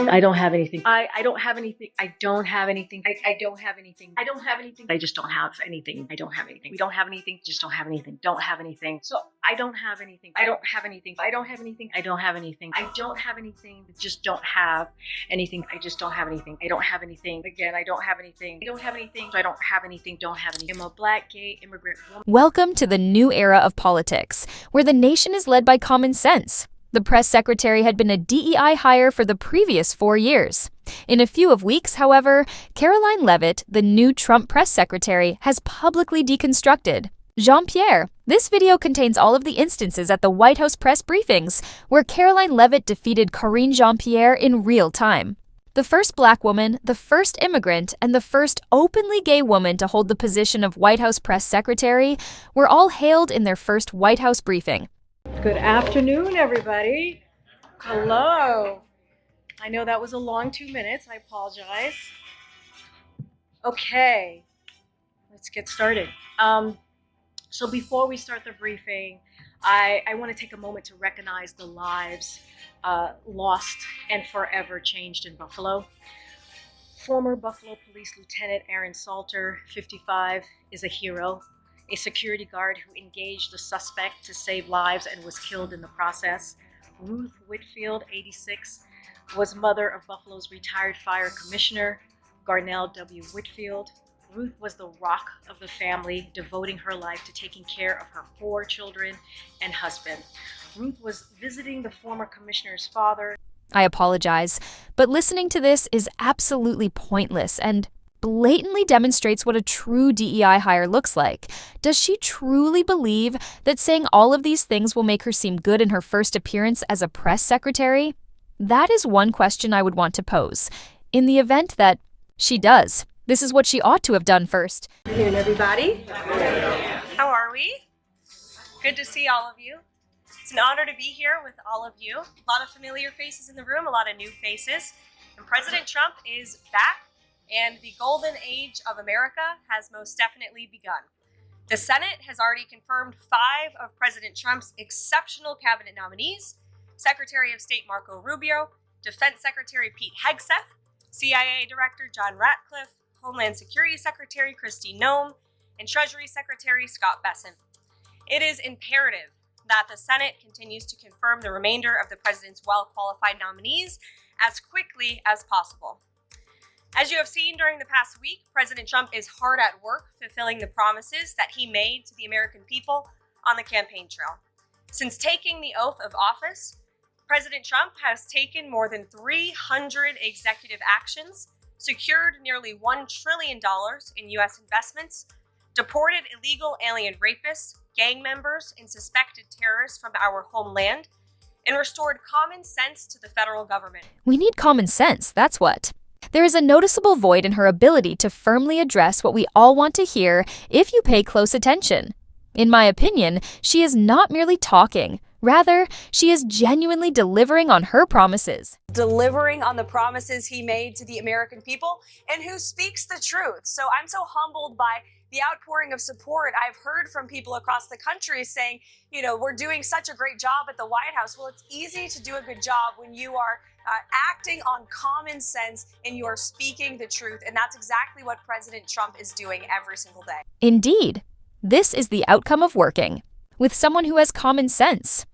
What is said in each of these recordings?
I don't have anything. I don't have anything. I don't have anything. I don't have anything. I don't have anything. I just don't have anything. I don't have anything. We don't have anything. Just don't have anything. Don't have anything. So I don't have anything. I don't have anything. I don't have anything. I don't have anything. I don't have anything. Just don't have anything. I just don't have anything. I don't have anything. Again, I don't have anything. I don't have anything. So I don't have anything. Don't have anything. I'm a Black, gay, immigrant woman. Welcome to the new era of politics, where the nation is led by common sense. The press secretary had been a DEI hire for the previous 4 years. In a few weeks, however, Karoline Leavitt, the new Trump press secretary, has publicly deconstructed. Jean-Pierre, this video contains all of the instances at the White House press briefings where Karoline Leavitt defeated Karine Jean-Pierre in real time. The first Black woman, the first immigrant, and the first openly gay woman to hold the position of White House press secretary were all hailed in their first White House briefing. Good afternoon, everybody. Hello. I know that was a long 2 minutes. I apologize. Okay, let's get started. So before we start the briefing, I want to take a moment to recognize the lives lost and forever changed in Buffalo. Former Buffalo Police Lieutenant Aaron Salter, 55, is a hero. A security guard who engaged a suspect to save lives and was killed in the process. Ruth Whitfield, 86, was mother of Buffalo's retired fire commissioner, Garnell W. Whitfield. Ruth was the rock of the family, devoting her life to taking care of her 4 children and husband. Ruth was visiting the former commissioner's father. I apologize, but listening to this is absolutely pointless and blatantly demonstrates what a true DEI hire looks like. Does she truly believe that saying all of these things will make her seem good in her first appearance as a press secretary? That is one question I would want to pose. In the event that she does, this is what she ought to have done first. Good afternoon, everybody. How are we? Good to see all of you. It's an honor to be here with all of you. A lot of familiar faces in the room, a lot of new faces. And President Trump is back, and the golden age of America has most definitely begun. The Senate has already confirmed 5 of President Trump's exceptional cabinet nominees: Secretary of State Marco Rubio, Defense Secretary Pete Hegseth, CIA Director John Ratcliffe, Homeland Security Secretary Kristi Noem, and Treasury Secretary Scott Bessent. It is imperative that the Senate continues to confirm the remainder of the president's well-qualified nominees as quickly as possible. As you have seen during the past week, President Trump is hard at work fulfilling the promises that he made to the American people on the campaign trail. Since taking the oath of office, President Trump has taken more than 300 executive actions, secured nearly $1 trillion in U.S. investments, deported illegal alien rapists, gang members, and suspected terrorists from our homeland, and restored common sense to the federal government. We need common sense, that's what. There is a noticeable void in her ability to firmly address what we all want to hear if you pay close attention. In my opinion, she is not merely talking. Rather, she is genuinely delivering on her promises. Delivering on the promises he made to the American people, and who speaks the truth. So I'm so humbled by the outpouring of support I've heard from people across the country saying, we're doing such a great job at the White House. Well, it's easy to do a good job when you are acting on common sense and you are speaking the truth. And that's exactly what President Trump is doing every single day. Indeed, this is the outcome of working with someone who has common sense.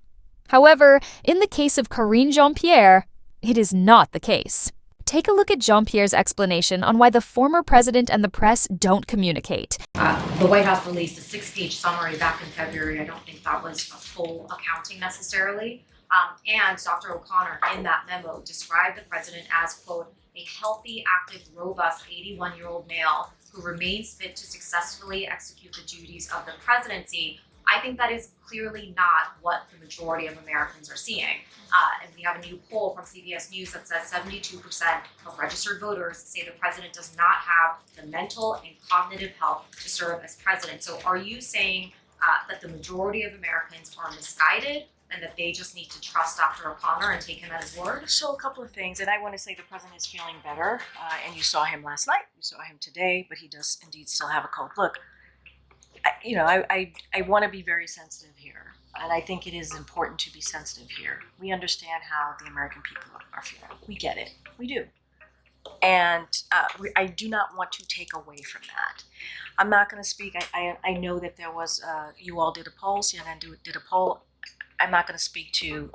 However, in the case of Karine Jean-Pierre, it is not the case. Take a look at Jean-Pierre's explanation on why the former president and the press don't communicate. The White House released a 6-page summary back in February. I don't think that was a full accounting necessarily. And Dr. O'Connor in that memo described the president as, quote, a healthy, active, robust 81-year-old male who remains fit to successfully execute the duties of the presidency. I think that is clearly not what the majority of Americans are seeing. And we have a new poll from CBS News that says 72% of registered voters say the president does not have the mental and cognitive health to serve as president. So are you saying that the majority of Americans are misguided and that they just need to trust Dr. O'Connor and take him at his word? So a couple of things, and I want to say the president is feeling better, and you saw him last night, you saw him today, but he does indeed still have a cold. Look, I want to be very sensitive here. and I think it is important to be sensitive here. We understand how the American people are feeling. We get it. We do. And I do not want to take away from that. I'm not going to speak. I know that there was, you all did a poll, CNN did a poll. I'm not going to speak to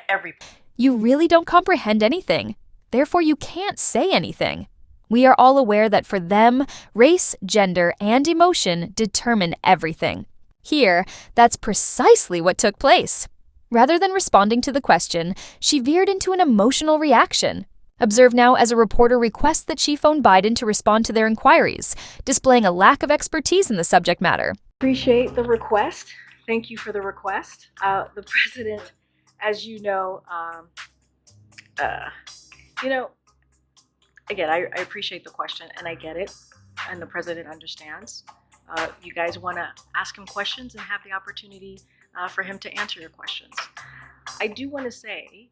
every. You really don't comprehend anything. Therefore, you can't say anything. We are all aware that for them, race, gender, and emotion determine everything. Here, that's precisely what took place. Rather than responding to the question, she veered into an emotional reaction. Observe now as a reporter requests that she phone Biden to respond to their inquiries, displaying a lack of expertise in the subject matter. Appreciate the request. Thank you for the request. The president, as you know, again, I appreciate the question and I get it, and the president understands. You guys want to ask him questions and have the opportunity for him to answer your questions. I do want to say,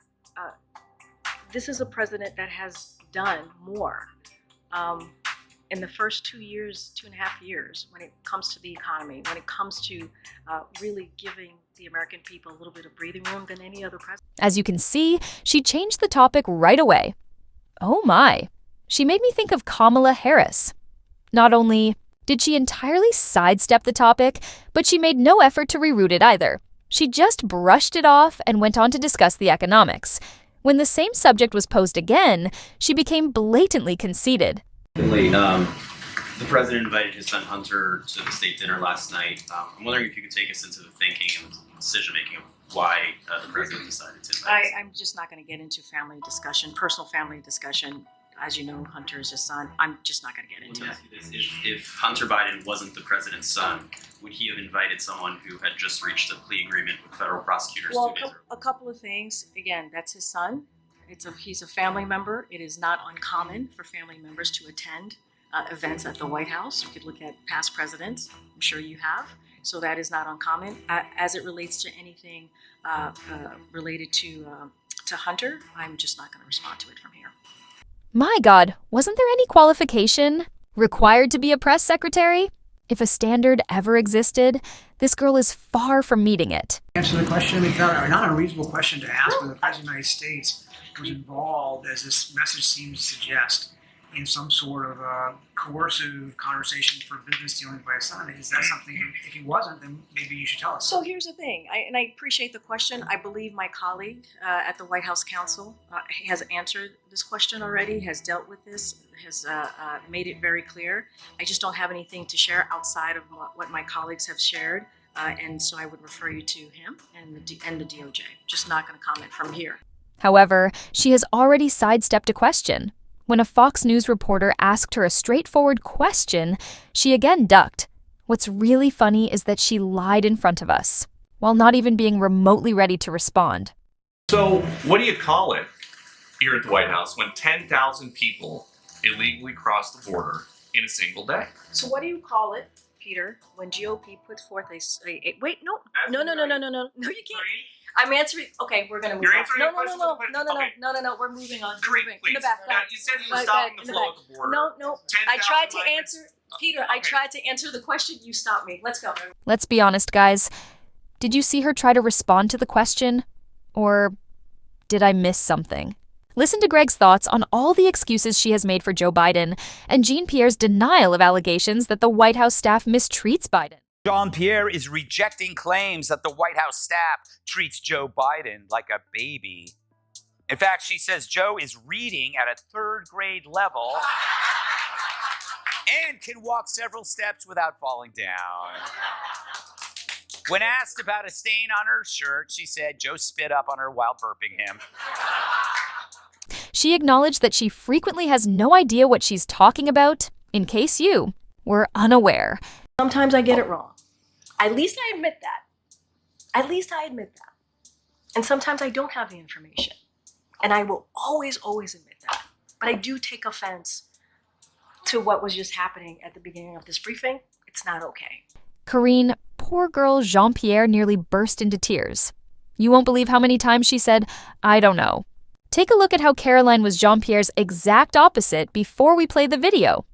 this is a president that has done more in the first 2.5 years, when it comes to the economy, when it comes to really giving the American people a little bit of breathing room than any other president. As you can see, she changed the topic right away. Oh my. She made me think of Kamala Harris. Not only did she entirely sidestep the topic, but she made no effort to reroute it either. She just brushed it off and went on to discuss the economics. When the same subject was posed again, she became blatantly conceited. The president invited his son Hunter to the state dinner last night. I'm wondering if you could take us into the thinking and decision-making of why the president decided to invite I'm just not going to get into family discussion, personal family discussion. As you know, Hunter is his son. I'm just not going to get into it. If Hunter Biden wasn't the president's son, would he have invited someone who had just reached a plea agreement with federal prosecutors Well, 2 days earlier? a couple of things. Again, that's his son. He's a family member. It is not uncommon for family members to attend events at the White House. You could look at past presidents. I'm sure you have. So that is not uncommon. As it relates to anything related to Hunter, I'm just not going to respond to it from here. My God, wasn't there any qualification required to be a press secretary? If a standard ever existed, this girl is far from meeting it. Answer the question, because not a reasonable question to ask, but the President of the United States was involved, as this message seems to suggest, in some sort of coercive conversation for business dealings by his son. Is that something, if he wasn't, then maybe you should tell us? So here's the thing, and I appreciate the question. I believe my colleague at the White House Counsel has answered this question already, has dealt with this, has made it very clear. I just don't have anything to share outside of what my colleagues have shared, and so I would refer you to him and the DOJ. Just not going to comment from here. However, she has already sidestepped a question. When a Fox News reporter asked her a straightforward question, she again ducked. What's really funny is that she lied in front of us, while not even being remotely ready to respond. So, what do you call it here at the White House when 10,000 people illegally cross the border in a single day? So what do you call it, Peter, when GOP puts forth a wait, no, you can't. I'm answering. Okay, we're gonna move You're on. answering No, the question. No. We're moving on. Karine, In please. the back. Now, you said you were Back, stopping in the the flow back. of the border. No. I 10,000 tried to migrants. answer, Peter. I tried to answer the question. You stopped me. Let's go. Let's be honest, guys. Did you see her try to respond to the question? Or did I miss something? Listen to Greg's thoughts on all the excuses she has made for Joe Biden and Jean-Pierre's denial of allegations that the White House staff mistreats Biden. Jean-Pierre is rejecting claims that the White House staff treats Joe Biden like a baby. In fact, she says Joe is reading at a 3rd grade level and can walk several steps without falling down. When asked about a stain on her shirt, she said Joe spit up on her while burping him. She acknowledged that she frequently has no idea what she's talking about, in case you were unaware. Sometimes I get it wrong. At least I admit that. And sometimes I don't have the information. And I will always admit that. But I do take offense to what was just happening at the beginning of this briefing. It's not okay. Karine, poor girl Jean-Pierre nearly burst into tears. You won't believe how many times she said, I don't know. Take a look at how Karoline was Jean-Pierre's exact opposite before we play the video.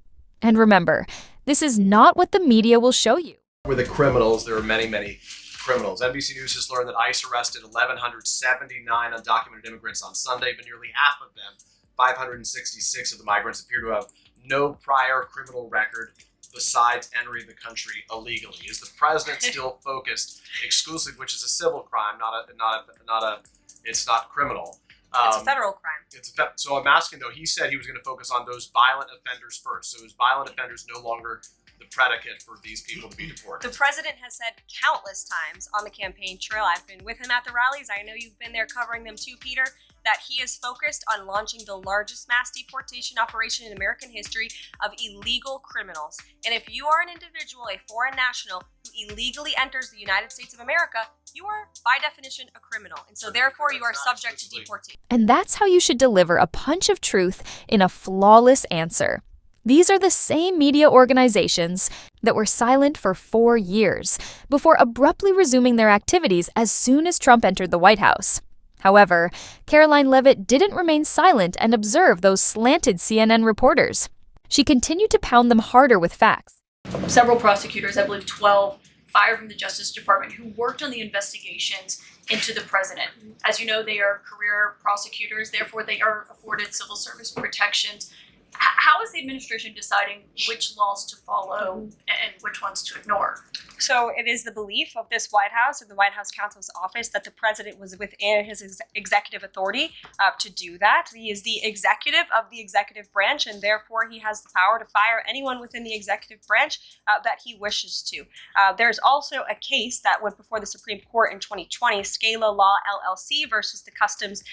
And remember, this is not what the media will show you. We're the criminals. There are many criminals. NBC News has learned that ICE arrested 1,179 undocumented immigrants on Sunday, but nearly half of them, 566 of the migrants, appear to have no prior criminal record besides entering the country illegally. Is the president still focused exclusively, which is a civil crime, it's not criminal? It's a federal crime. So I'm asking though, he said he was going to focus on those violent offenders first. So is violent offenders no longer the predicate for these people to be deported? The president has said countless times on the campaign trail, I've been with him at the rallies, I know you've been there covering them too, Peter, that he is focused on launching the largest mass deportation operation in American history of illegal criminals. And if you are an individual, a foreign national, who illegally enters the United States of America, you are, by definition, a criminal. And so therefore, you are subject to deportation. And that's how you should deliver a punch of truth in a flawless answer. These are the same media organizations that were silent for 4 years before abruptly resuming their activities as soon as Trump entered the White House. However, Karoline Leavitt didn't remain silent and observe those slanted CNN reporters. She continued to pound them harder with facts. Several prosecutors, I believe 12, fired from the Justice Department who worked on the investigations into the president. As you know, they are career prosecutors, therefore they are afforded civil service protections. How is the administration deciding which laws to follow and which ones to ignore? So it is the belief of this White House, or the White House counsel's office, that the president was within his executive authority to do that. He is the executive of the executive branch, and therefore he has the power to fire anyone within the executive branch that he wishes to. There's also a case that went before the Supreme Court in 2020, Scala Law LLC versus the Customs,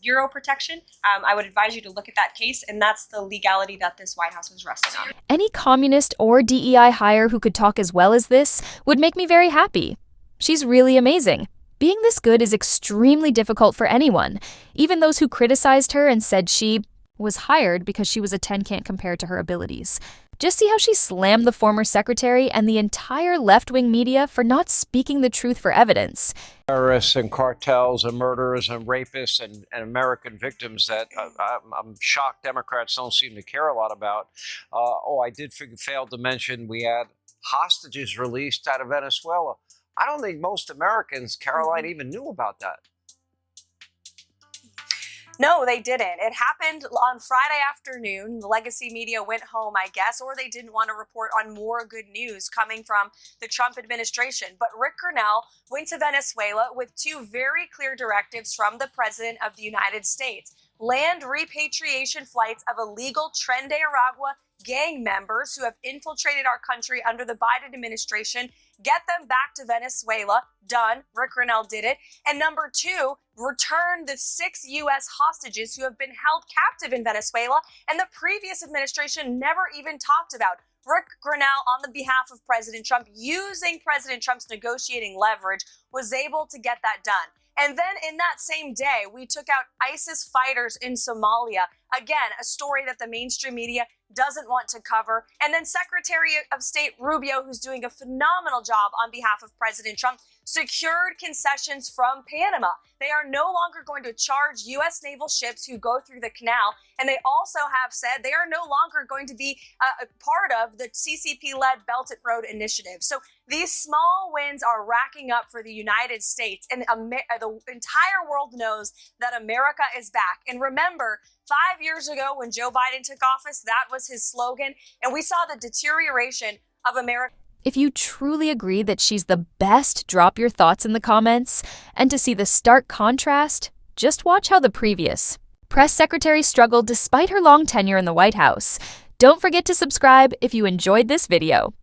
Bureau Protection. I would advise you to look at that case, and that's the legality that this White House was resting on. Any communist or DEI hire who could talk as well as this would make me very happy. She's really amazing. Being this good is extremely difficult for anyone, even those who criticized her and said she was hired because she was a 10 can't compare to her abilities. Just see how she slammed the former secretary and the entire left-wing media for not speaking the truth for evidence. Terrorists and cartels and murderers and rapists and American victims that I'm shocked Democrats don't seem to care a lot about. I did fail to mention we had hostages released out of Venezuela. I don't think most Americans, Caroline, even knew about that. No, they didn't. It happened on Friday afternoon. The legacy media went home, I guess, or they didn't want to report on more good news coming from the Trump administration. But Rick Grenell went to Venezuela with two very clear directives from the President of the United States. Land repatriation flights of illegal Tren de Aragua gang members who have infiltrated our country under the Biden administration, get them back to Venezuela. Done. Rick Grenell did it. And number two, return the 6 U.S. hostages who have been held captive in Venezuela and the previous administration never even talked about. Rick Grenell, on the behalf of President Trump, using President Trump's negotiating leverage, was able to get that done. And then in that same day, we took out ISIS fighters in Somalia. Again, a story that the mainstream media doesn't want to cover. And then Secretary of State Rubio, who's doing a phenomenal job on behalf of President Trump, secured concessions from Panama. They are no longer going to charge U.S. naval ships who go through the canal. And they also have said they are no longer going to be a part of the CCP-led Belt and Road Initiative. So these small wins are racking up for the United States, and the entire world knows that America is back. And remember, 5 years ago when Joe Biden took office, that was his slogan, and we saw the deterioration of America. If you truly agree that she's the best, drop your thoughts in the comments. And to see the stark contrast, just watch how the previous press secretary struggled despite her long tenure in the White House. Don't forget to subscribe if you enjoyed this video.